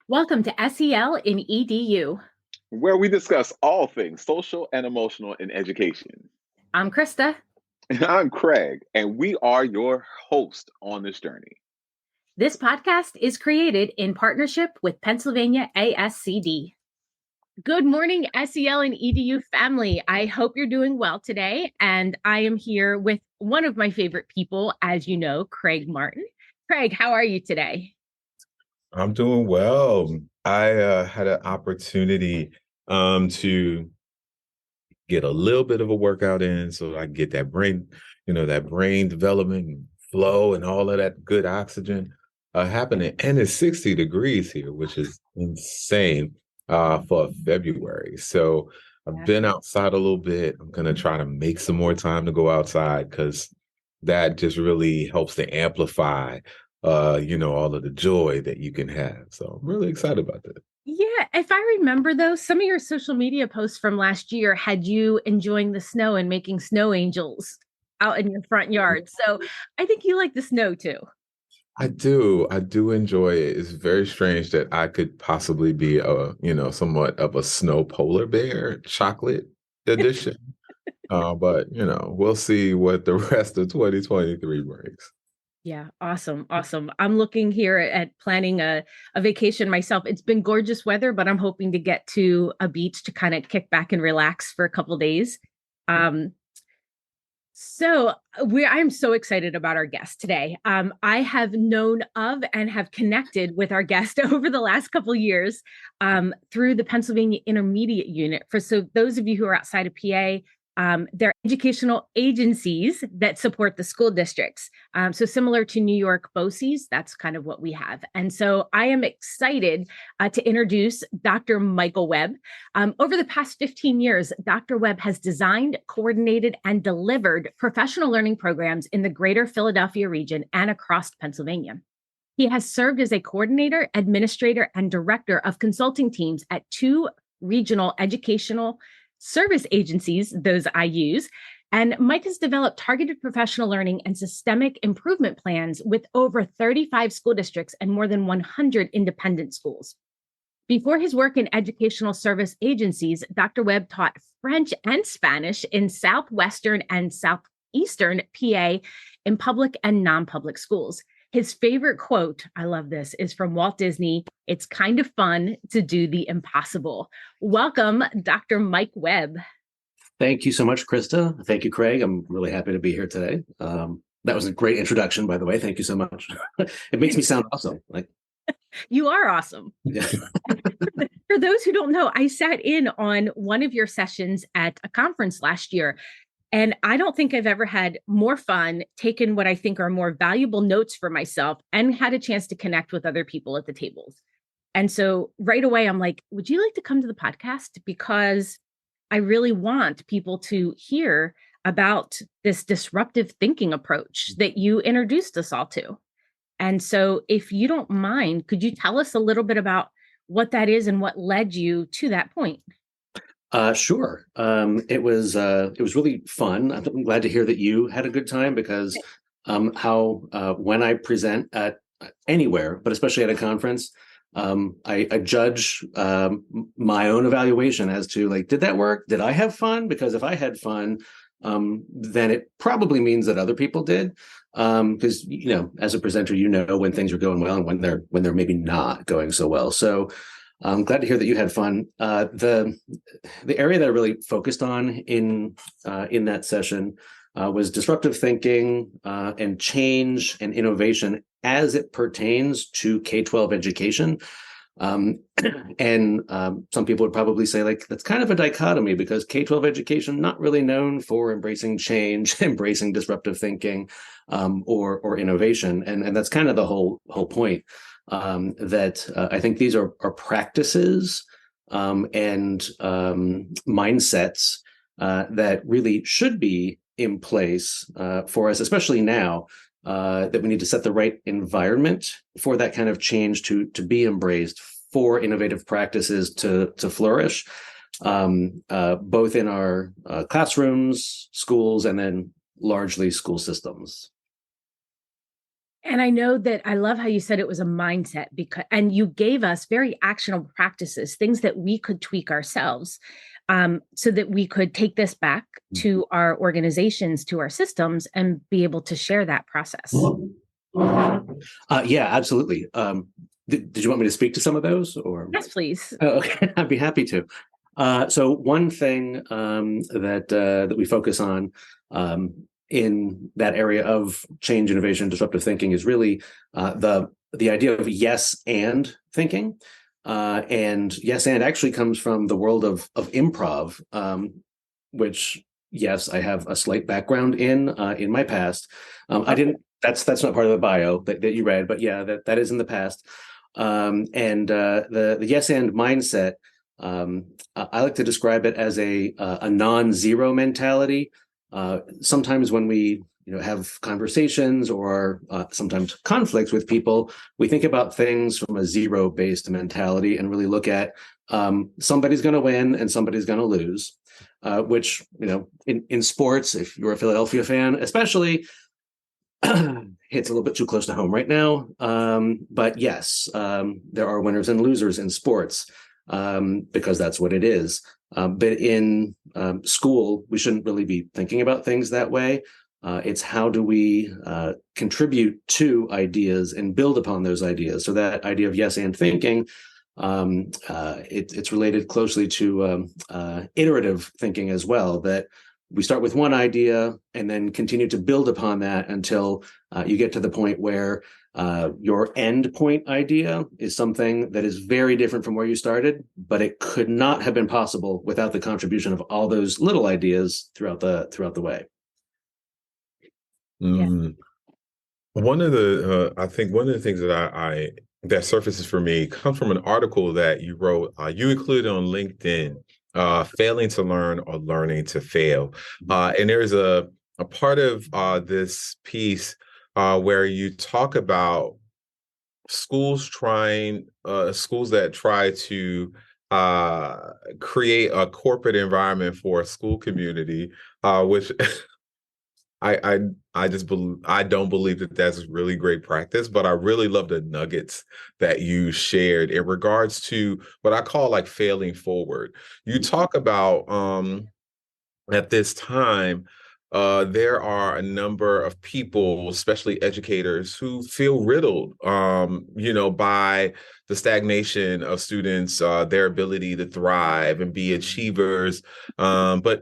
Welcome to SEL in EDU. where we discuss all things social and emotional in education. I'm Krista. And I'm Craig, and we are your host on this journey. This podcast is created in partnership with Pennsylvania ASCD. Good morning, SEL and EDU family. I hope you're doing well today. And I am here with one of my favorite people, as you know, Craig Martin. Craig, how are you today? I'm doing well. I had an opportunity to get a little bit of a workout in so I can get that brain development and flow and all of that good oxygen happening. And it's 60 degrees here, which is insane for February. So I've been outside a little bit. I'm going to try to make some more time to go outside because that just really helps to amplify all of the joy that you can have. So I'm really excited about that. Yeah, if I remember though, some of your social media posts from last year had you enjoying the snow and making snow angels out in your front yard. So I think you like the snow too. I do enjoy it. It's very strange that I could possibly be somewhat of a snow polar bear chocolate edition. But we'll see what the rest of 2023 brings. Yeah, awesome. Awesome. I'm looking here at planning a vacation myself. It's been gorgeous weather, but I'm hoping to get to a beach to kind of kick back and relax for a couple of days. Um, I'm so excited about our guest today. I have known of and have connected with our guest over the last couple of years through the Pennsylvania Intermediate Unit. So those of you who are outside of PA, they're educational agencies that support the school districts. So similar to New York BOCES, that's kind of what we have. And so I am excited to introduce Dr. Michael Webb. Over the past 15 years, Dr. Webb has designed, coordinated, and delivered professional learning programs in the greater Philadelphia region and across Pennsylvania. He has served as a coordinator, administrator, and director of consulting teams at 2 regional educational service agencies, those I use. And Mike has developed targeted professional learning and systemic improvement plans with over 35 school districts and more than 100 independent schools. Before his work in educational service agencies, Dr. Webb taught French and Spanish in Southwestern and Southeastern PA in public and non-public schools. His favorite quote, I love this, is from Walt Disney. It's kind of fun to do the impossible. Welcome, Dr. Mike Webb. Thank you so much, Krista. Thank you, Craig. I'm really happy to be here today. That was a great introduction, by the way. Thank you so much. It makes me sound awesome. You are awesome. Yeah. For those who don't know, I sat in on one of your sessions at a conference last year. And I don't think I've ever had more fun, taken what I think are more valuable notes for myself, and had a chance to connect with other people at the tables. And so right away, I'm like, would you like to come to the podcast? Because I really want people to hear about this disruptive thinking approach that you introduced us all to. And so if you don't mind, could you tell us a little bit about what that is and what led you to that point? Sure. It was really fun. I'm glad to hear that you had a good time because when I present at anywhere, but especially at a conference, I judge my own evaluation as to did that work? Did I have fun? Because if I had fun, then it probably means that other people did. Because as a presenter, when things are going well and when they're maybe not going so well. So I'm glad to hear that you had fun. The area that I really focused on in that session was disruptive thinking and change and innovation as it pertains to K-12 education. And some people would probably say that's kind of a dichotomy because K-12 education not really known for embracing change, embracing disruptive thinking, or innovation, and that's kind of the whole point. That I think these are practices and mindsets that really should be in place for us, especially now that we need to set the right environment for that kind of change to be embraced, for innovative practices to flourish, both in our classrooms, schools, and then largely school systems. And I know that I love how you said it was a mindset, because, and you gave us very actionable practices, things that we could tweak ourselves, so that we could take this back to our organizations, to our systems, and be able to share that process. Yeah, absolutely. Did you want me to speak to some of those, or? Yes, please. Oh, okay, I'd be happy to. So one thing that we focus on in that area of change, innovation, disruptive thinking is really the idea of yes and thinking. And yes and actually comes from the world of improv, which, yes, I have a slight background in my past. I didn't. That's not part of the bio that you read, but yeah, that is in the past. And the yes and mindset, I like to describe it as a non-zero mentality. Sometimes when we have conversations or sometimes conflicts with people, we think about things from a zero-based mentality and really look at somebody's going to win and somebody's going to lose, which in sports, if you're a Philadelphia fan, especially, hits a little bit too close to home right now. But yes, there are winners and losers in sports, because that's what it is. But in school, we shouldn't really be thinking about things that way. It's how do we contribute to ideas and build upon those ideas. So that idea of yes and thinking, it's related closely to iterative thinking as well, that we start with one idea and then continue to build upon that until you get to the point where your end point idea is something that is very different from where you started, but it could not have been possible without the contribution of all those little ideas throughout the way. Mm. One of the I think one of the things that I that surfaces for me comes from an article that you wrote. You included on LinkedIn, failing to learn or learning to fail. And there's a part of this piece where you talk about schools that try to create a corporate environment for a school community, which I just believe, I don't believe that that's really great practice, but I really love the nuggets that you shared in regards to what I call like failing forward. You talk about at this time, there are a number of people, especially educators, who feel riddled, by the stagnation of students, their ability to thrive and be achievers, but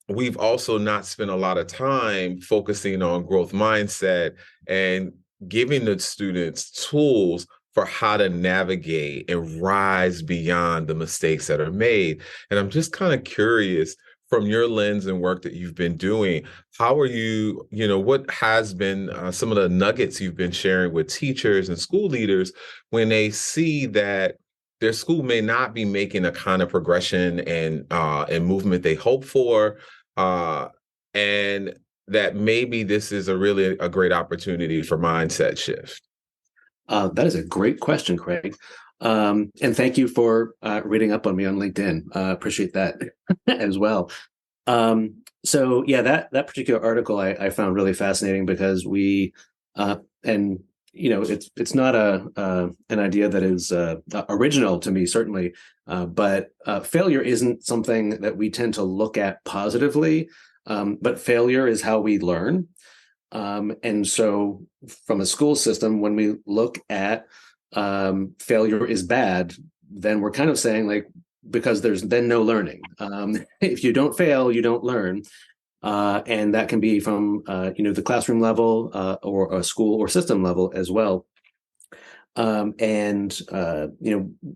we've also not spent a lot of time focusing on growth mindset and giving the students tools for how to navigate and rise beyond the mistakes that are made. And I'm just kind of curious, from your lens and work that you've been doing, how are you, what has been some of the nuggets you've been sharing with teachers and school leaders when they see that their school may not be making a kind of progression and movement they hope for, and that maybe this is a great opportunity for mindset shift? That is a great question, Craig. And thank you for reading up on me on LinkedIn. Appreciate that as well. So yeah, that particular article I found really fascinating because we and it's not an idea that is original to me, certainly, but failure isn't something that we tend to look at positively, but failure is how we learn. And so from a school system, when we look at failure is bad, then we're kind of saying, like, because there's then no learning. If you don't fail, you don't learn. And that can be from the classroom level or a school or system level as well. And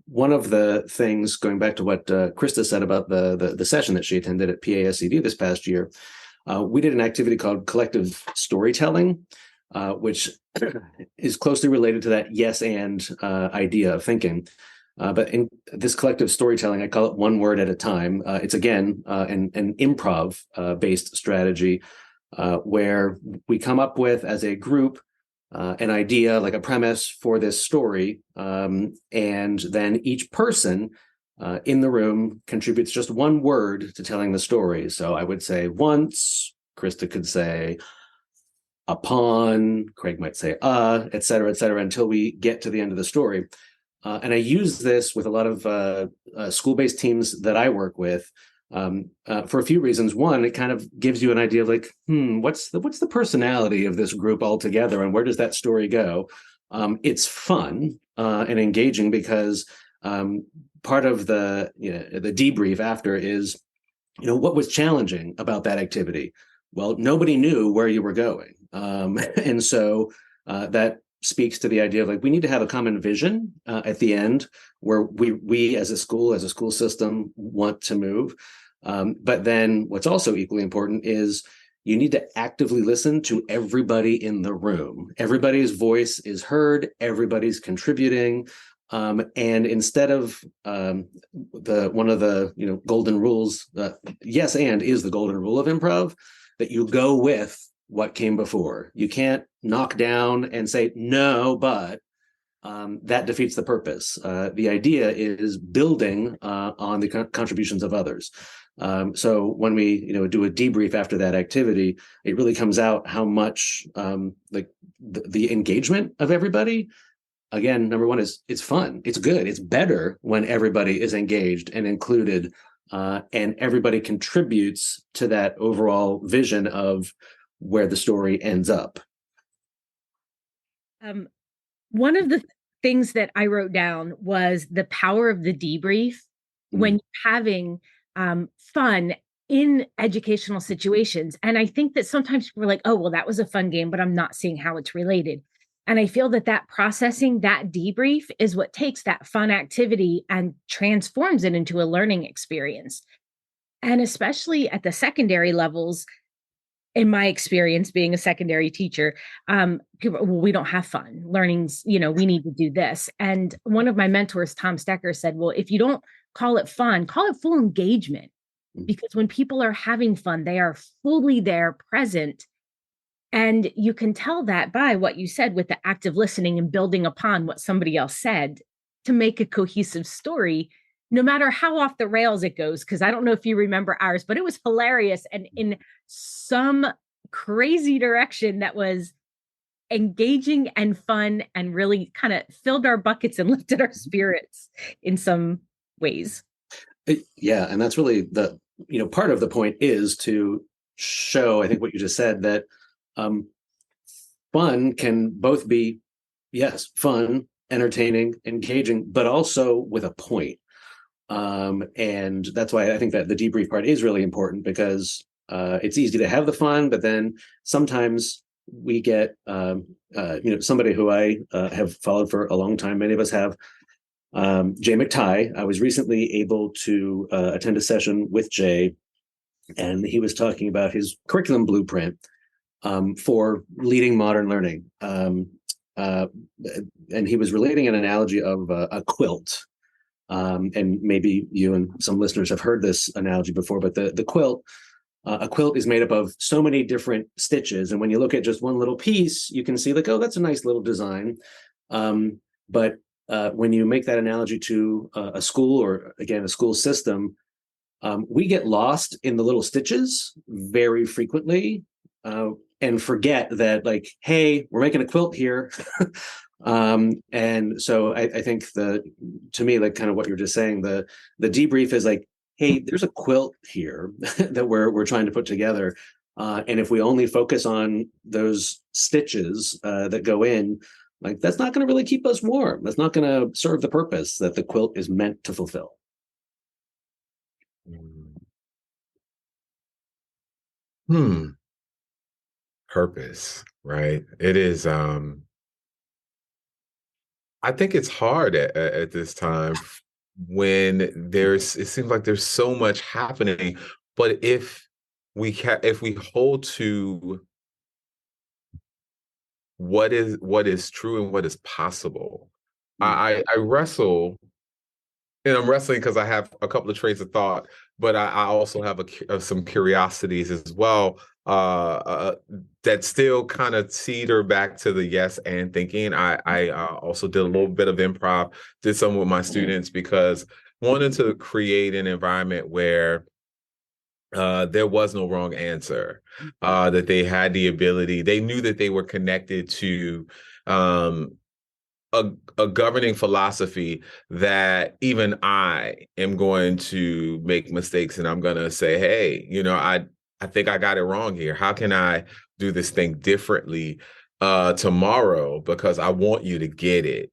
one of the things, going back to what Krista said about the session that she attended at PASCD this past year, we did an activity called collective storytelling, which is closely related to that yes and idea of thinking. But in this collective storytelling, I call it one word at a time. It's again an improv based strategy where we come up with, as a group, an idea, like a premise for this story, and then each person in the room contributes just one word to telling the story. So I would say once, Krista could say upon, Craig might say et cetera, until we get to the end of the story. And I use this with a lot of school-based teams that I work with for a few reasons. One, it kind of gives you an idea of like, what's the personality of this group altogether, and where does that story go? It's fun and engaging because part of the debrief after is, what was challenging about that activity? Well, nobody knew where you were going, and so that speaks to the idea of like we need to have a common vision at the end where we as a school system want to move. But then what's also equally important is you need to actively listen to everybody in the room. Everybody's voice is heard, everybody's contributing. And instead of one of the golden rules, yes and is the golden rule of improv, that you go with what came before. You can't knock down and say no, but that defeats the purpose. The idea is building on the contributions of others. So when we do a debrief after that activity, it really comes out how much like the engagement of everybody. Again, number one is it's fun, it's good, it's better when everybody is engaged and included, and everybody contributes to that overall vision of where the story ends up. One of the things that I wrote down was the power of the debrief when you're having fun in educational situations. And I think that sometimes people are like, oh, well, that was a fun game, but I'm not seeing how it's related. And I feel that processing, that debrief is what takes that fun activity and transforms it into a learning experience. And especially at the secondary levels, in my experience being a secondary teacher, people, well, we don't have fun. Learning's, we need to do this. And one of my mentors, Tom Stecker, said, well, if you don't call it fun, call it full engagement. Because when people are having fun, they are fully there, present. And you can tell that by what you said with the active listening and building upon what somebody else said to make a cohesive story, no matter how off the rails it goes. Because I don't know if you remember ours, but it was hilarious and in some crazy direction that was engaging and fun and really kind of filled our buckets and lifted our spirits in some ways. Yeah, and that's really the part of the point is to show, I think, what you just said, that fun can both be, yes, fun, entertaining, engaging, but also with a point. And that's why I think that the debrief part is really important, because it's easy to have the fun, but then sometimes we get somebody who I have followed for a long time, many of us have, Jay McTighe. I was recently able to attend a session with Jay, and he was talking about his curriculum blueprint for leading modern learning. And he was relating an analogy of a quilt. And maybe you and some listeners have heard this analogy before, but the quilt, a quilt is made up of so many different stitches. And when you look at just one little piece, you can see like, oh, that's a nice little design. But when you make that analogy to a school, or again, a school system, we get lost in the little stitches very frequently and forget that, like, hey, we're making a quilt here. And so I think to me, like kind of what you're just saying, the debrief is like, hey, there's a quilt here that we're trying to put together. And if we only focus on those stitches that go in, like, that's not going to really keep us warm. That's not going to serve the purpose that the quilt is meant to fulfill. Purpose, right? It is. I think it's hard at this time when it seems like there's so much happening. But if we hold to what is true and what is possible, I wrestle. And I'm wrestling because I have a couple of traits of thought, but I also have some curiosities as well that still kind of teeter back to the yes and thinking. I also did a little bit of improv, did some with my students, because wanted to create an environment where there was no wrong answer. That they had the ability, they knew that they were connected to um, a governing philosophy that even I am going to make mistakes and I'm going to say, hey, I think I got it wrong here. How can I do this thing differently tomorrow? Because I want you to get it.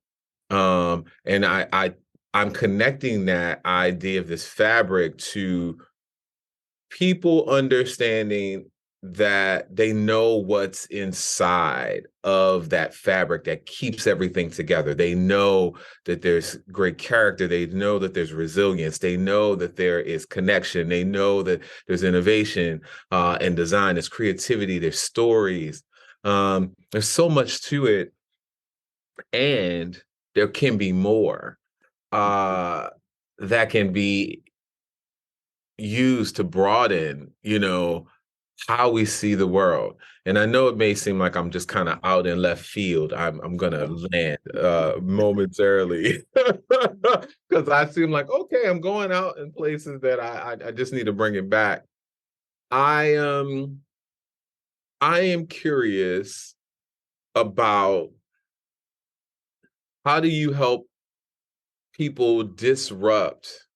And I'm connecting that idea of this fabric to people understanding that they know what's inside of that fabric that keeps everything together. They know that there's great character. They know that there's resilience. They know that there is connection. They know that there's innovation and design. There's creativity. There's stories. There's so much to it. And there can be more that can be used to broaden, how we see the world. And I know it may seem like I'm just kind of out in left field. I'm gonna land momentarily because I seem like, okay, I'm going out in places that I just need to bring it back. I am curious about how do you help people disrupt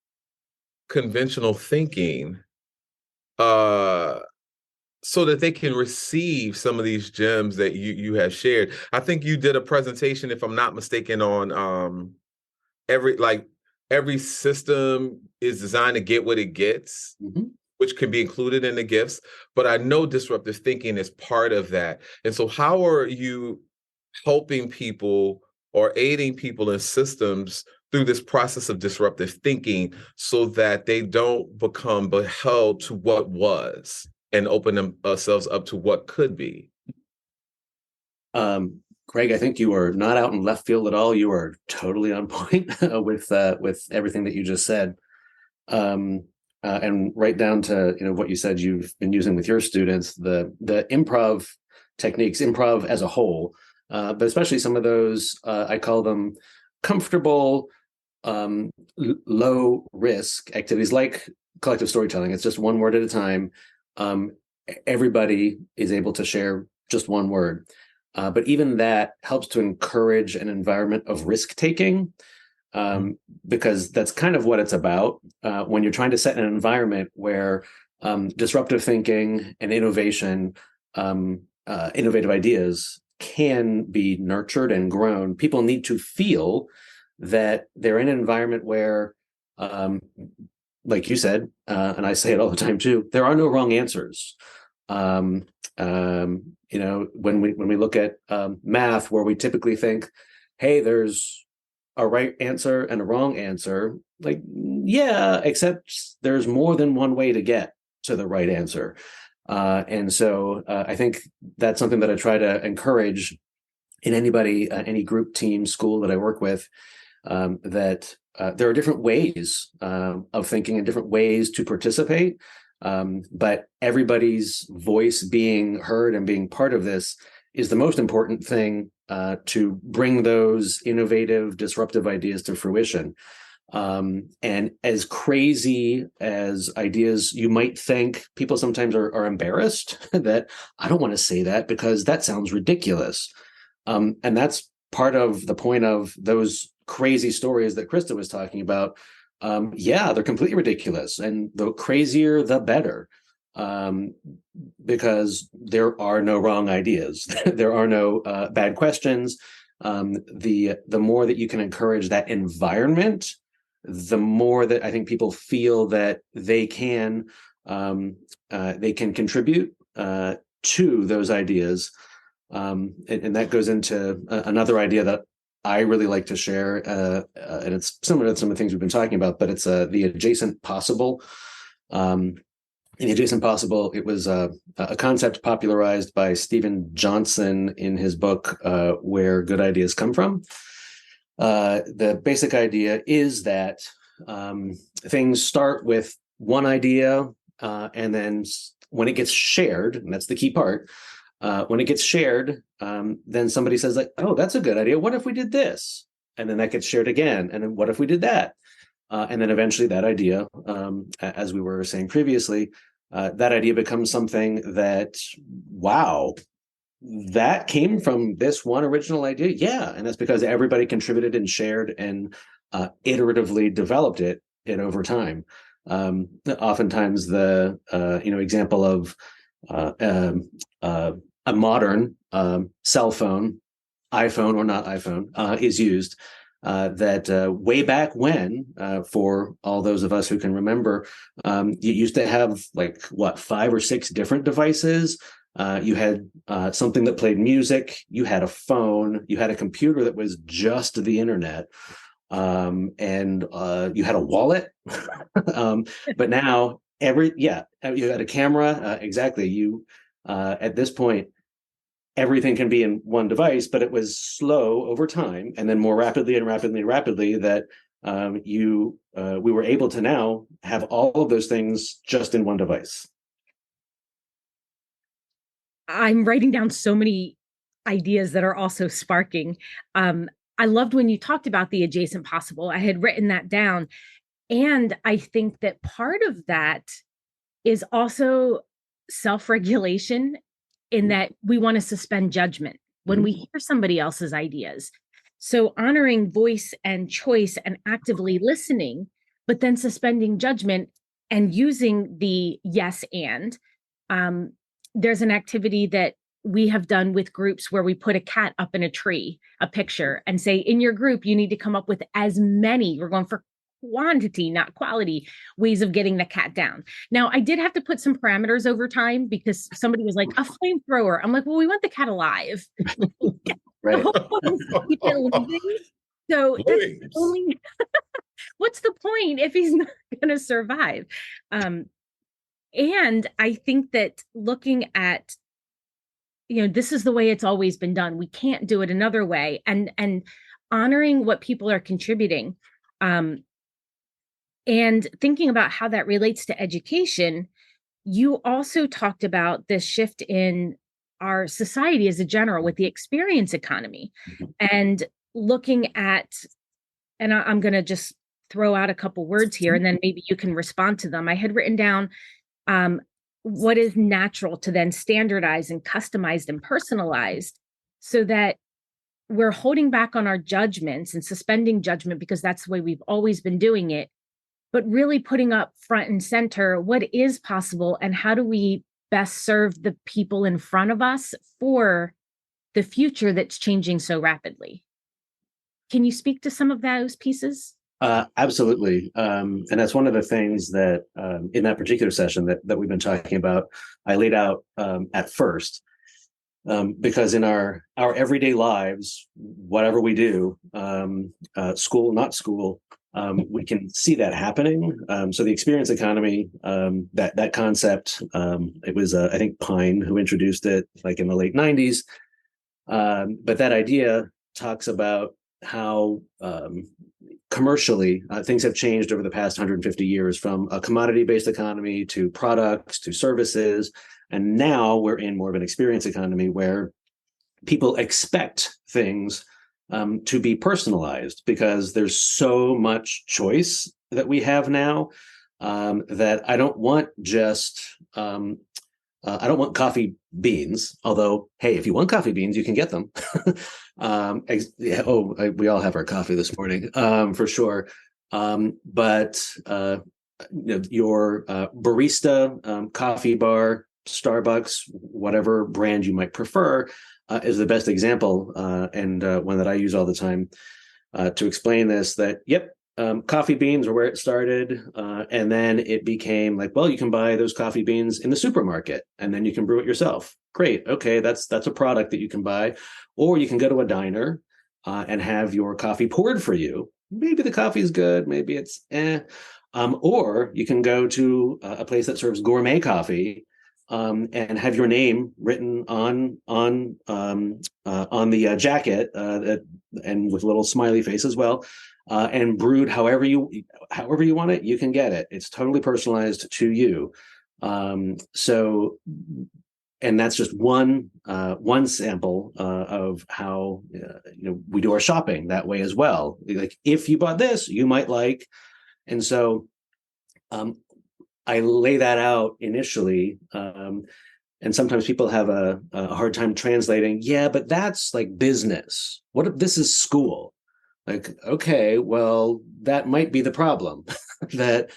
conventional thinking so that they can receive some of these gems that you have shared. I think you did a presentation, if I'm not mistaken, on every system is designed to get what it gets, which can be included in the gifts. But I know disruptive thinking is part of that. And so how are you helping people or aiding people in systems through this process of disruptive thinking so that they don't become held to what was and open themselves up to what could be? Craig, I think you are not out in left field at all. You are totally on point with everything that you just said. And right down to what you said you've been using with your students, the improv techniques, improv as a whole, but especially some of those, I call them comfortable, low risk activities like collective storytelling. It's just one word at a time. Everybody is able to share just one word. But even that helps to encourage an environment of risk taking, because that's kind of what it's about when you're trying to set an environment where disruptive thinking and innovation, innovative ideas can be nurtured and grown. People need to feel that they're in an environment where, like you said, and I say it all the time too, there are no wrong answers. When we look at math, where we typically think, hey, there's a right answer and a wrong answer, like, yeah, except there's more than one way to get to the right answer. And so I think that's something that I try to encourage in anybody, any group, team, school that I work with, that there are different ways of thinking and different ways to participate. But everybody's voice being heard and being part of this is the most important thing to bring those innovative, disruptive ideas to fruition. And as crazy as ideas you might think, people sometimes are embarrassed that I don't want to say that because that sounds ridiculous. And that's part of the point of those crazy stories that Krista was talking about. Yeah, they're completely ridiculous. And the crazier, the better. Because there are no wrong ideas. There are no bad questions. The more that you can encourage that environment, the more that I think people feel that they can contribute to those ideas. And that goes into another idea that I really like to share, and it's similar to some of the things we've been talking about, but it's the adjacent possible. In the adjacent possible, it was a concept popularized by Stephen Johnson in his book, Where Good Ideas Come From. The basic idea is that things start with one idea, and then when it gets shared, and that's the key part, when it gets shared, then somebody says, like, oh, that's a good idea. What if we did this? And then that gets shared again. And then what if we did that? And then eventually that idea, as we were saying previously, that idea becomes something that, wow, that came from this one original idea. Yeah, and that's because everybody contributed and shared and iteratively developed it over time. Oftentimes, the example of a modern cell phone, iPhone or not iPhone, is used. That way back when, for all those of us who can remember, you used to have 5 or 6 different devices. You had something that played music. You had a phone. You had a computer that was just the internet, and you had a wallet. But now you had a camera. Exactly. You at this point, everything can be in one device, but it was slow over time, and then more rapidly that we were able to now have all of those things just in one device. I'm writing down so many ideas that are also sparking. I loved when you talked about the adjacent possible. I had written that down. And I think that part of that is also self-regulation, in that we want to suspend judgment when we hear somebody else's ideas. So honoring voice and choice and actively listening, but then suspending judgment and using the yes and. There's an activity that we have done with groups where we put a cat up in a tree, a picture, and say, in your group, you need to come up with as many, we're going for quantity, not quality, ways of getting the cat down. Now, I did have to put some parameters over time because somebody was like, a flamethrower. I'm like, well, we want the cat alive. Right. Keep it living. So that's only, what's the point if he's not going to survive? And I think that looking at, this is the way it's always been done. We can't do it another way. And honoring what people are contributing. And thinking about how that relates to education, you also talked about this shift in our society as a general with the experience economy, and looking at, and I'm going to just throw out a couple words here, and then maybe you can respond to them. I had written down what is natural to then standardized and customized and personalized, so that we're holding back on our judgments and suspending judgment because that's the way we've always been doing it, but really putting up front and center what is possible and how do we best serve the people in front of us for the future that's changing so rapidly. Can you speak to some of those pieces? Absolutely. And that's one of the things that in that particular session that we've been talking about, I laid out at first, because in our everyday lives, whatever we do, school, not school, we can see that happening. So the experience economy, that concept, it was, I think, Pine who introduced it in the late 90s. But that idea talks about how commercially things have changed over the past 150 years, from a commodity-based economy to products to services. And now we're in more of an experience economy where people expect things to be personalized, because there's so much choice that we have now, that I don't want just I don't want coffee beans, although, hey, if you want coffee beans, you can get them. We all have our coffee this morning, for sure. But your barista, coffee bar, Starbucks, whatever brand you might prefer, is the best example, and one that I use all the time to explain this, that, yep, coffee beans are where it started, and then it became you can buy those coffee beans in the supermarket, and then you can brew it yourself. Great, okay, that's a product that you can buy, or you can go to a diner and have your coffee poured for you. Maybe the coffee is good, maybe it's or you can go to a place that serves gourmet coffee, and have your name written on the jacket, and with a little smiley face as well. And brewed however you want it, you can get it. It's totally personalized to you. So, and that's just one sample of how we do our shopping that way as well. If you bought this, you might like. And so, I lay that out initially. And sometimes people have a hard time translating. Yeah, but that's like business. What if this is school? Like, okay, well, that might be the problem. That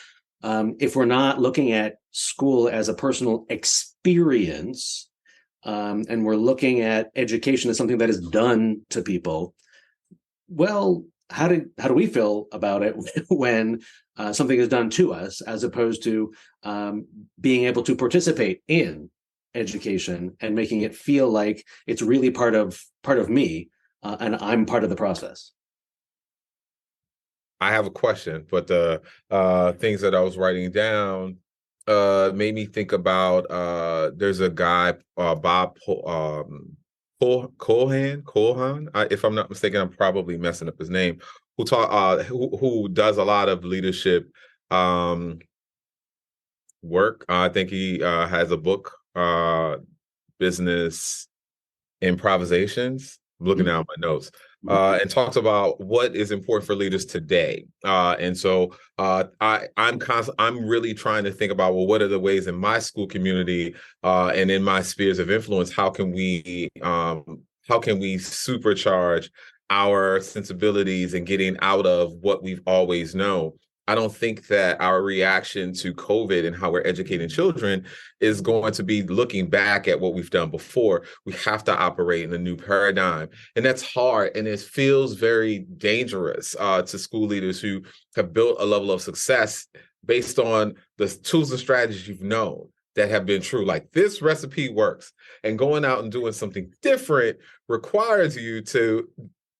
if we're not looking at school as a personal experience, and we're looking at education as something that is done to people, well, how do we feel about it when something is done to us, as opposed to being able to participate in education and making it feel like it's really part of me, and I'm part of the process. I have a question, but the things that I was writing down made me think about there's a guy, Colhan. If I'm not mistaken, I'm probably messing up his name. Who does a lot of leadership um, work. I think he has a book, Business Improvisations. I'm looking down my notes. And talks about what is important for leaders today. And so I'm really trying to think about, well, what are the ways in my school community and in my spheres of influence, how can we supercharge our sensibilities and getting out of what we've always known. I don't think that our reaction to COVID and how we're educating children is going to be looking back at what we've done before. We have to operate in a new paradigm. And that's hard. And it feels very dangerous to school leaders who have built a level of success based on the tools and strategies you've known that have been true. Like, this recipe works. And going out and doing something different requires you to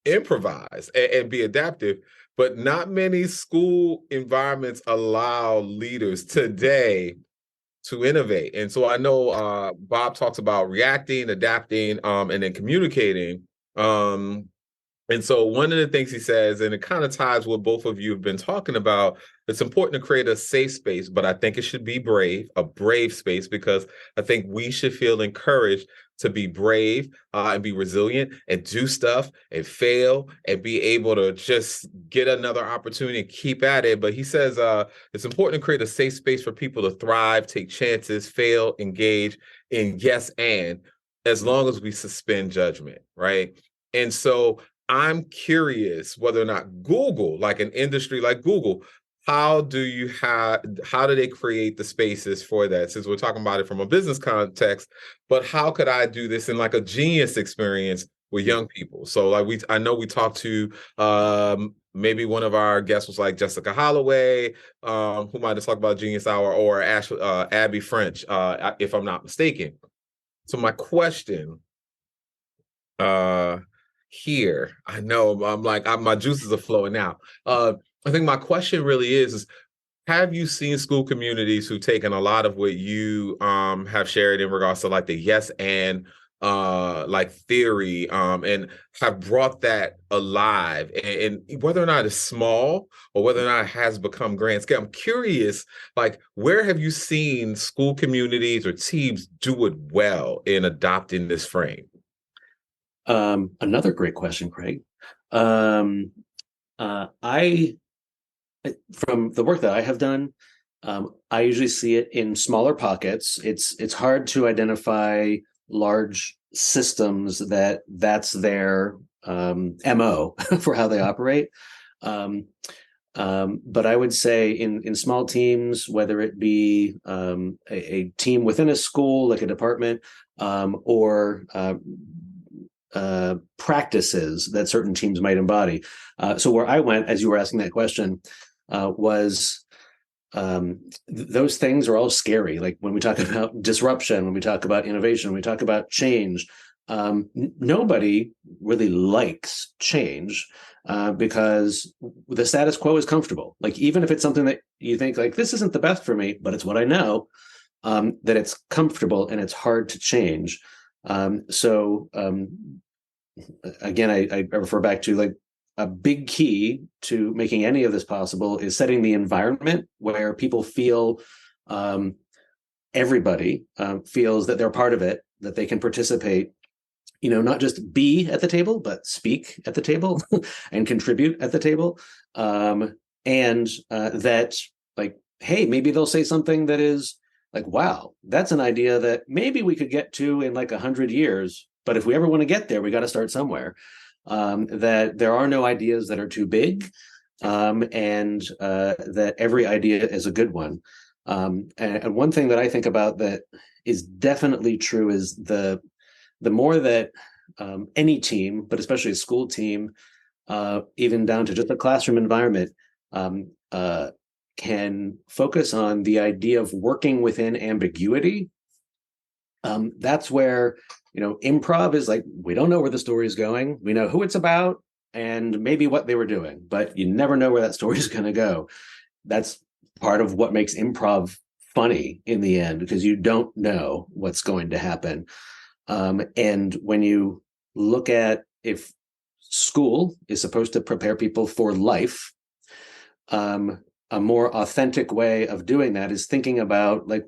improvise and be adaptive. But not many school environments allow leaders today to innovate. And so I know Bob talks about reacting, adapting, and then communicating. And so one of the things he says, and it kind of ties what both of you have been talking about, it's important to create a safe space, but I think it should be a brave space, because I think we should feel encouraged to be brave and be resilient and do stuff and fail and be able to just get another opportunity and keep at it. But he says it's important to create a safe space for people to thrive, take chances, fail, engage in yes and, as long as we suspend judgment, right? And so I'm curious whether or not Google, like an industry like Google, how do they create the spaces for that? Since we're talking about it from a business context, but how could I do this in like a genius experience with young people? So like I know we talked to maybe one of our guests was like Jessica Holloway, who might have talked about Genius Hour, or Abby French, if I'm not mistaken. So my question here, I know my juices are flowing now. I think my question really is have you seen school communities who've taken a lot of what you have shared in regards to like the yes and like theory and have brought that alive, and whether or not it's small or whether or not it has become grand scale? I'm curious, like, where have you seen school communities or teams do it well in adopting this frame? Another great question, Craig. From the work that I have done, I usually see it in smaller pockets. It's hard to identify large systems that's their MO for how they operate. But I would say in small teams, whether it be a team within a school, like a department, or practices that certain teams might embody. So where I went, as you were asking that question, was those things are all scary. Like when we talk about disruption, when we talk about innovation, when we talk about change, nobody really likes change because the status quo is comfortable. Like, even if it's something that you think like, this isn't the best for me, but it's what I know, that it's comfortable and it's hard to change. So again, I refer back to like a big key to making any of this possible is setting the environment where people feel, everybody feels that they're part of it, that they can participate, not just be at the table, but speak at the table and contribute at the table. And that like hey, maybe they'll say something that is like, wow, that's an idea that maybe we could get to in like 100 years. But if we ever want to get there, we got to start somewhere. That there are no ideas that are too big, and that every idea is a good one. And one thing that I think about that is definitely true is the more that any team, but especially a school team, even down to just a classroom environment, can focus on the idea of working within ambiguity. That's where, improv is like, we don't know where the story is going. We know who it's about and maybe what they were doing, but you never know where that story is going to go. That's part of what makes improv funny in the end, because you don't know what's going to happen. And when you look at if school is supposed to prepare people for life, a more authentic way of doing that is thinking about like,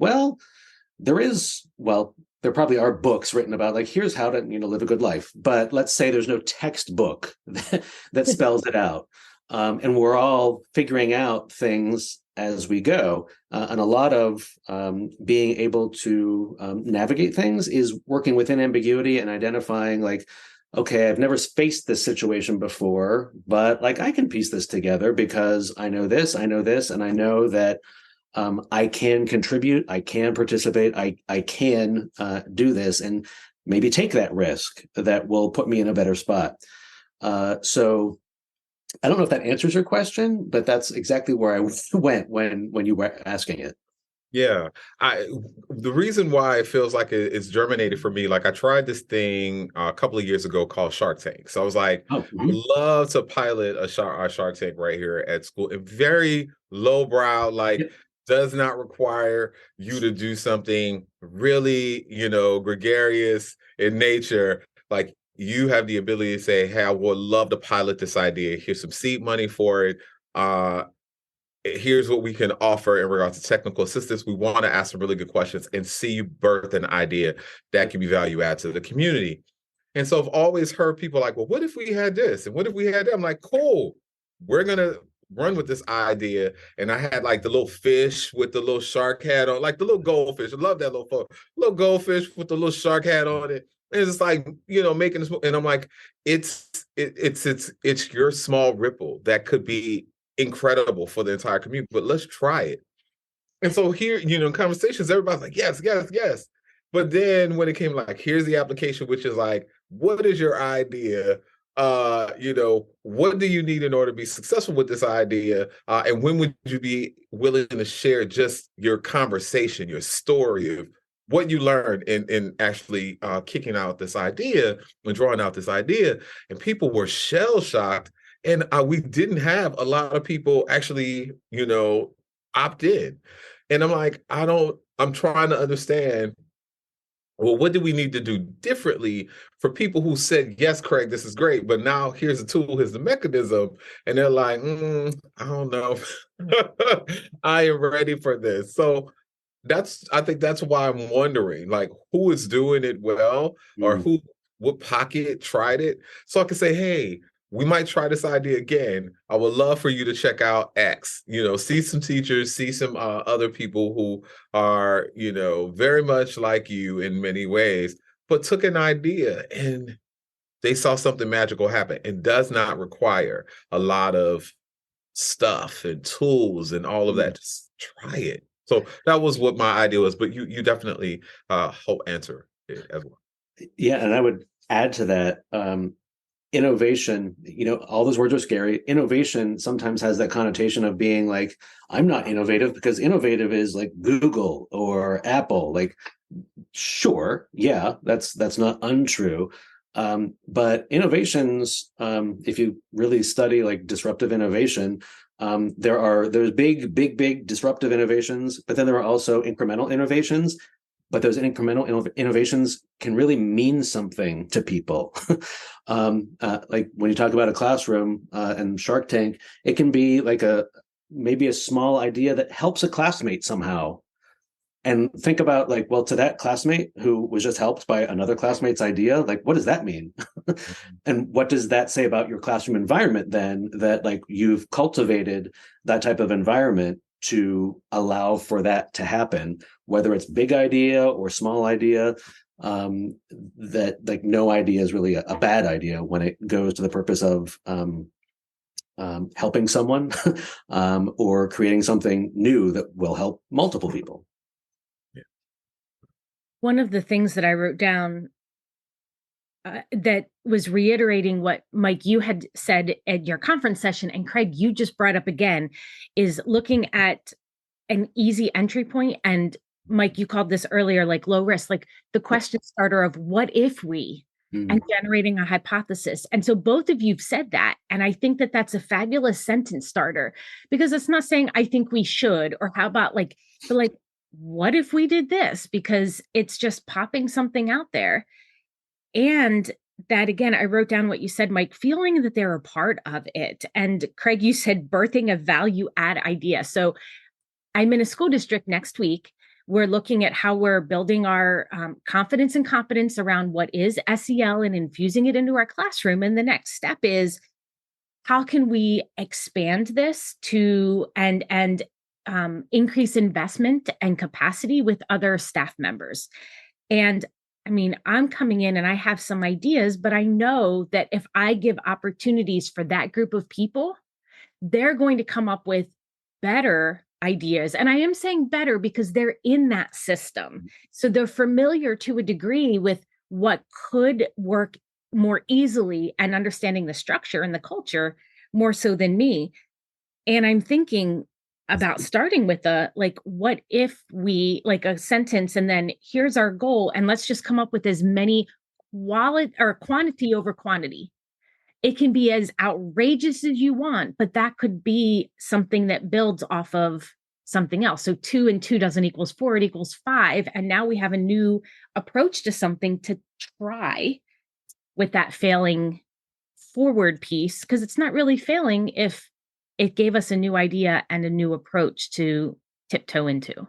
there probably are books written about like, here's how to, live a good life. But let's say there's no textbook that spells it out. And we're all figuring out things as we go. And a lot of being able to navigate things is working within ambiguity and identifying like, okay, I've never faced this situation before, but like I can piece this together because I know this, and I know that I can contribute, I can participate, I can do this and maybe take that risk that will put me in a better spot. So I don't know if that answers your question, but that's exactly where I went when you were asking it. Yeah, the reason why it feels like it's germinated for me, like I tried this thing a couple of years ago called Shark Tank. So I was like, I would love to pilot a Shark Tank right here at school. And very lowbrow, like does not require you to do something really, gregarious in nature. Like you have the ability to say, hey, I would love to pilot this idea. Here's some seed money for it. Here's what we can offer in regards to technical assistance. We want to ask some really good questions and see you birth an idea that can be value add to the community. And so I've always heard people like, well, what if we had this? And what if we had that? I'm like, cool, we're going to run with this idea. And I had like the little fish with the little shark hat on, like the little goldfish. I love that little goldfish with the little shark hat on it. And it's like, making this, and I'm like, it's your small ripple that could be incredible for the entire community, but let's try it. And so here, in conversations, everybody's like, yes, yes, yes. But then when it came like, here's the application, which is like, what is your idea? What do you need in order to be successful with this idea? And when would you be willing to share just your conversation, your story of what you learned in actually kicking out this idea and drawing out this idea? And people were shell-shocked. And we didn't have a lot of people actually, opt in. And I'm like, I'm trying to understand, well, what do we need to do differently for people who said, yes, Craig, this is great, but now here's the tool, here's the mechanism. And they're like, I don't know. I am ready for this. So I think that's why I'm wondering, like, who is doing it well, or what pocket tried it? So I can say, hey, we might try this idea again. I would love for you to check out X, see some teachers, see some other people who are, very much like you in many ways, but took an idea and they saw something magical happen. And does not require a lot of stuff and tools and all of that. Just try it. So that was what my idea was, but you definitely help answer it as well. Yeah, and I would add to that, innovation, all those words are scary. Innovation sometimes has that connotation of being like, I'm not innovative, because innovative is like Google or Apple. Like, sure, yeah, that's not untrue. But innovations, if you really study like disruptive innovation, there's big disruptive innovations, but then there are also incremental innovations. But those incremental innovations can really mean something to people. Like when you talk about a classroom and Shark Tank, it can be like maybe a small idea that helps a classmate somehow. And think about like, well, to that classmate who was just helped by another classmate's idea, like, what does that mean? And what does that say about your classroom environment then, that like you've cultivated that type of environment to allow for that to happen, whether it's big idea or small idea. That like no idea is really a bad idea when it goes to the purpose of helping someone or creating something new that will help multiple people. One of the things that I wrote down that was reiterating what Mike, you had said at your conference session, and Craig, you just brought up again, is looking at an easy entry point. And Mike, you called this earlier, like low risk, like the question starter of what if we, and generating a hypothesis. And so both of you've said that. And I think that that's a fabulous sentence starter, because it's not saying I think we should, or how about like, but like, what if we did this? Because it's just popping something out there. And that, again, I wrote down what you said, Mike, feeling that they're a part of it. And Craig, you said birthing a value add idea. So I'm in a school district next week. We're looking at how we're building our confidence and competence around what is SEL and infusing it into our classroom. And the next step is, how can we expand this to and increase investment and capacity with other staff members? And I mean, I'm coming in and I have some ideas, but I know that if I give opportunities for that group of people, they're going to come up with better ideas. And I am saying better because they're in that system. So they're familiar to a degree with what could work more easily and understanding the structure and the culture more so than me. And I'm thinking about starting with like, what if we, like a sentence, and then here's our goal, and let's just come up with as many quality or quantity over quantity. It can be as outrageous as you want, but that could be something that builds off of something else. So 2 and 2 doesn't equals 4, it equals 5. And now we have a new approach to something to try with that failing forward piece, because it's not really failing if it gave us a new idea and a new approach to tiptoe into.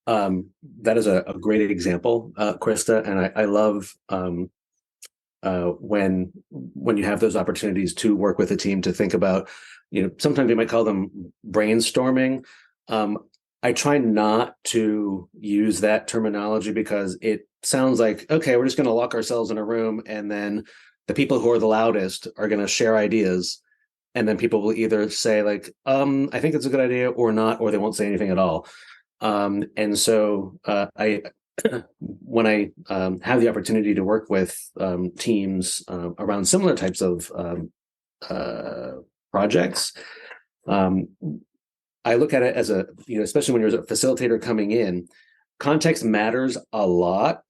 That is a great example, Krista. And I love when you have those opportunities to work with a team to think about, sometimes you might call them brainstorming. I try not to use that terminology because it sounds like, okay, we're just going to lock ourselves in a room and then the people who are the loudest are going to share ideas. And then people will either say like, I think it's a good idea or not, or they won't say anything at all. And so when I have the opportunity to work with teams around similar types of projects, I look at it as especially when you're a facilitator coming in, context matters a lot.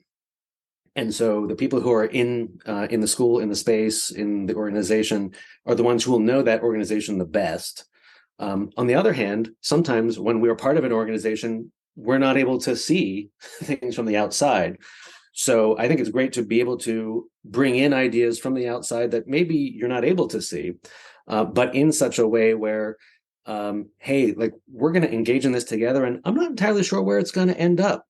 And so the people who are in the school, in the space, in the organization are the ones who will know that organization the best. On the other hand, sometimes when we're part of an organization, we're not able to see things from the outside. So I think it's great to be able to bring in ideas from the outside that maybe you're not able to see, but in such a way where, hey, like we're going to engage in this together, and I'm not entirely sure where it's going to end up.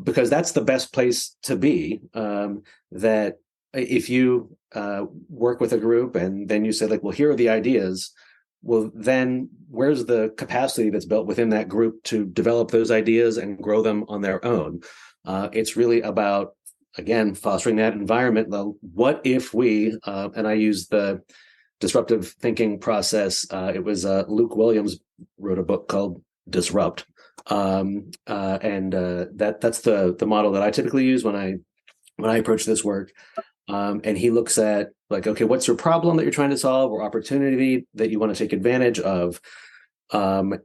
Because that's the best place to be. That if you work with a group and then you say like, well, here are the ideas. Well, then where's the capacity that's built within that group to develop those ideas and grow them on their own? It's really about, again, fostering that environment. What if we, and I use the disruptive thinking process. It was Luke Williams wrote a book called Disrupt. And that's the model that I typically use when I approach this work. And he looks at like, okay, what's your problem that you're trying to solve or opportunity that you want to take advantage of? And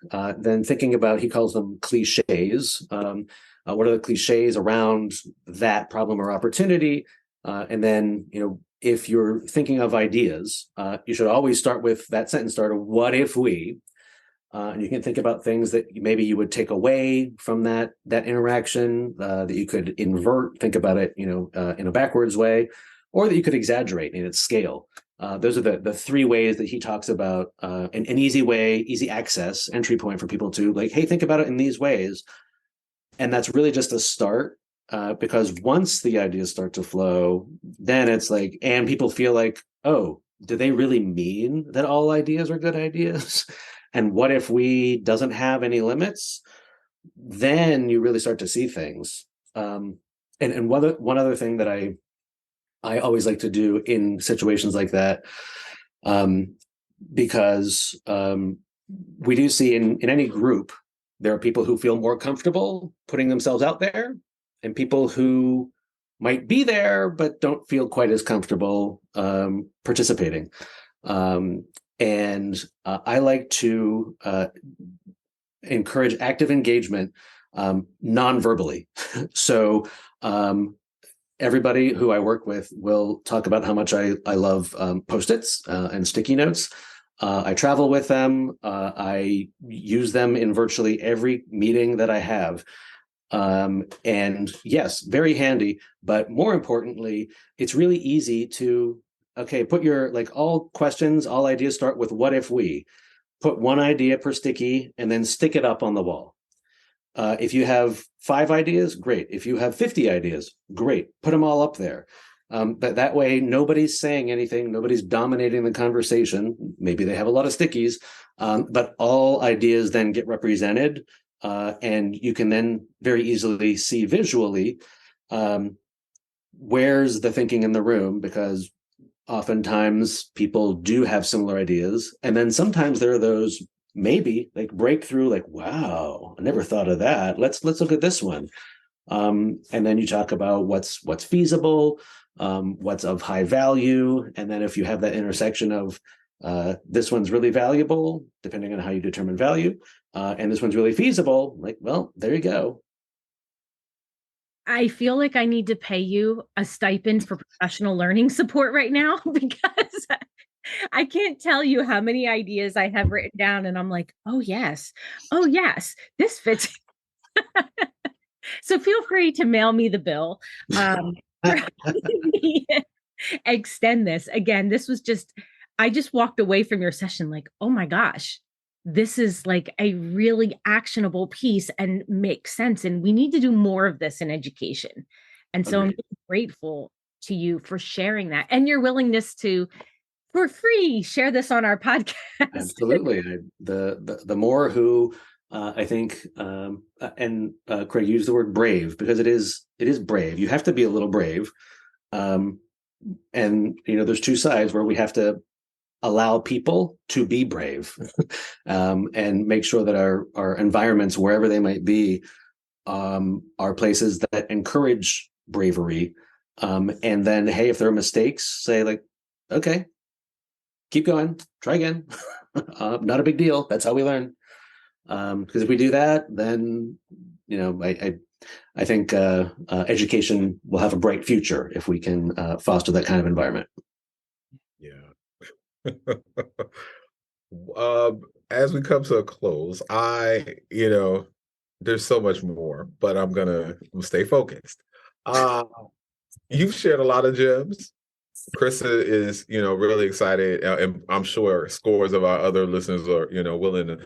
then thinking about, he calls them cliches. What are the cliches around that problem or opportunity? And then, if you're thinking of ideas, you should always start with that sentence starter, what if we? And you can think about things that maybe you would take away from that interaction, that you could invert, think about it, in a backwards way, or that you could exaggerate in its scale. Those are the three ways that he talks about an easy way, easy access, entry point for people to like, hey, think about it in these ways. And that's really just a start, because once the ideas start to flow, then it's like, and people feel like, oh, do they really mean that all ideas are good ideas? And what if we doesn't have any limits? Then you really start to see things. And one other thing that I always like to do in situations like that, because we do see in any group, there are people who feel more comfortable putting themselves out there, and people who might be there but don't feel quite as comfortable participating. And I like to encourage active engagement non-verbally. So everybody who I work with will talk about how much I love Post-its and sticky notes. I travel with them. I use them in virtually every meeting that I have. And yes, very handy, but more importantly, it's really easy to, okay, put your, like, all questions, all ideas start with what if we. Put one idea per sticky and then stick it up on the wall. If you have 5 ideas, great. If you have 50 ideas, great. Put them all up there. But that way, nobody's saying anything. Nobody's dominating the conversation. Maybe they have a lot of stickies, but all ideas then get represented. And you can then very easily see visually where's the thinking in the room, because oftentimes people do have similar ideas. And then sometimes there are those maybe like breakthrough, like, wow, I never thought of that. Let's look at this one. And then you talk about what's feasible, what's of high value. And then if you have that intersection of this one's really valuable, depending on how you determine value, and this one's really feasible, like, well, there you go. I feel like I need to pay you a stipend for professional learning support right now, because I can't tell you how many ideas I have written down and I'm like, oh yes, this fits. So feel free to mail me the bill. Extend this. Again, this was just, I just walked away from your session like, oh my gosh, this is like a really actionable piece and makes sense. And we need to do more of this in education. And so I'm grateful to you for sharing that and your willingness to, for free, share this on our podcast. Absolutely. The more who I think, and Craig used the word brave, because it is brave. You have to be a little brave. And, there's two sides where we have to allow people to be brave and make sure that our environments, wherever they might be, are places that encourage bravery. And then, hey, if there are mistakes, say like, okay, keep going, try again. Not a big deal. That's how we learn. Because if we do that, then, I think education will have a bright future if we can foster that kind of environment. Yeah. As we come to a close, there's so much more, but I'm stay focused. You've shared a lot of gems. Krista is, really excited, and I'm sure scores of our other listeners are, willing to,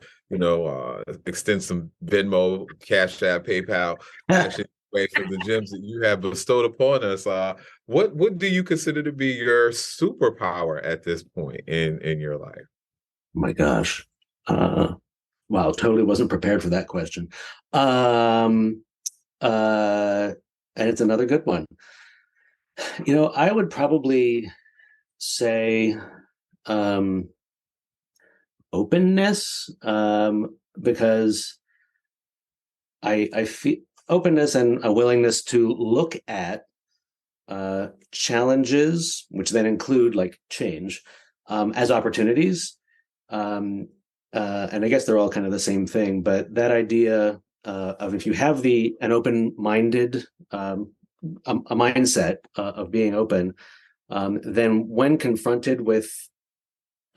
extend some Venmo, Cash App, PayPal, action way for the gems that you have bestowed upon us. What do you consider to be your superpower at this point in your life? Oh my gosh. Wow, totally wasn't prepared for that question. And it's another good one. I would probably say openness, because I feel openness and a willingness to look at challenges, which then include like change, as opportunities. And I guess they're all kind of the same thing, but that idea of if you have an open-minded, a mindset of being open, then when confronted with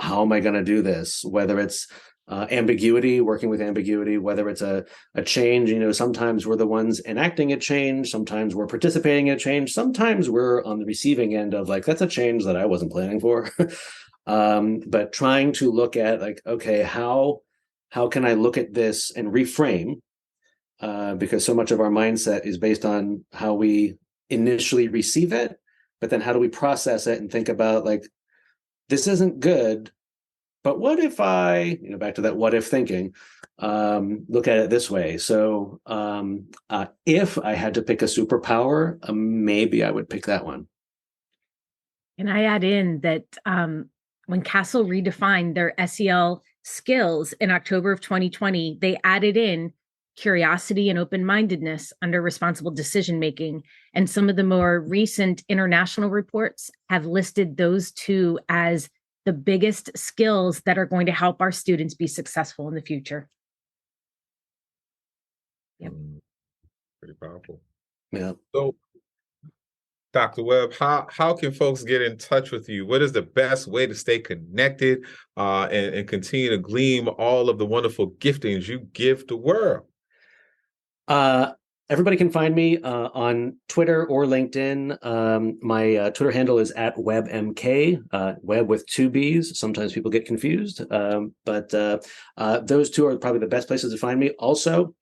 how am I going to do this, whether it's ambiguity, working with ambiguity, whether it's a change, sometimes we're the ones enacting a change, sometimes we're participating in a change, sometimes we're on the receiving end of like, that's a change that I wasn't planning for. But trying to look at like, okay, how can I look at this and reframe? Because so much of our mindset is based on how we initially receive it, but then how do we process it and think about like, this isn't good, but what if I, back to that what if thinking, look at it this way. So if I had to pick a superpower, maybe I would pick that one. And I add in that when Castle redefined their SEL skills in October of 2020, they added in curiosity and open-mindedness under responsible decision making. And some of the more recent international reports have listed those two as the biggest skills that are going to help our students be successful in the future. Yep. Pretty powerful. Yeah. So, Dr. Webb, how can folks get in touch with you? What is the best way to stay connected and continue to glean all of the wonderful giftings you give the world? Everybody can find me on Twitter or LinkedIn. My Twitter handle is at WebbMK, Webb with two B's. Sometimes people get confused, but those two are probably the best places to find me. Also,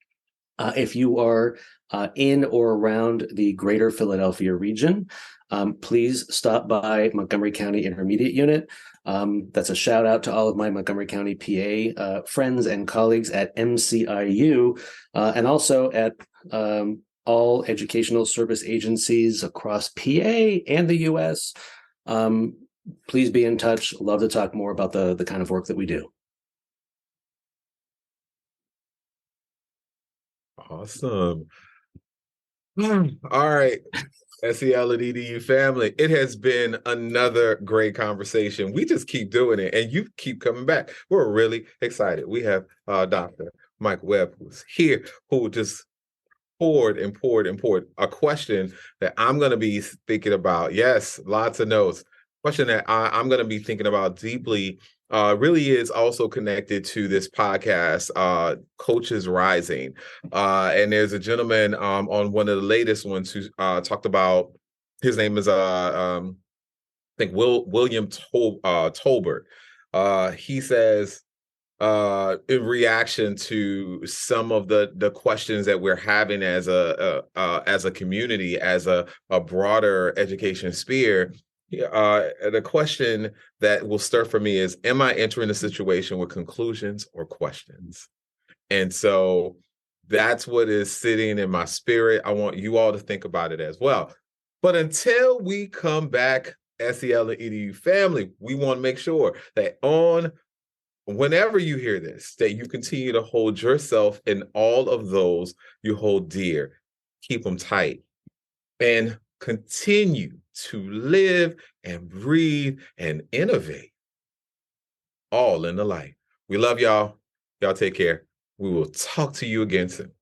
if you are in or around the greater Philadelphia region, please stop by Montgomery County Intermediate Unit. That's a shout out to all of my Montgomery County PA friends and colleagues at MCIU, and also at all educational service agencies across PA and the US. Please be in touch. Love to talk more about the kind of work that we do. Awesome. All right. SEL and EDU family, it has been another great conversation. We just keep doing it and you keep coming back. We're really excited. We have Dr. Mike Webb, who's here, who just poured a question that I'm going to be thinking about. Yes, lots of notes. Question that I'm going to be thinking about deeply really is also connected to this podcast, Coaches Rising. And there's a gentleman on one of the latest ones who talked about, his name is, I think, William Tolbert. He says, in reaction to some of the questions that we're having as a community, as a broader education sphere, the question that will stir for me is, am I entering a situation with conclusions or questions? And so that's what is sitting in my spirit. I want you all to think about it as well. But until we come back, SEL and EDU family, we want to make sure that whenever you hear this, that you continue to hold yourself and all of those you hold dear, keep them tight, and continue to live and breathe and innovate, all in the light. We love y'all. Y'all take care. We will talk to you again soon.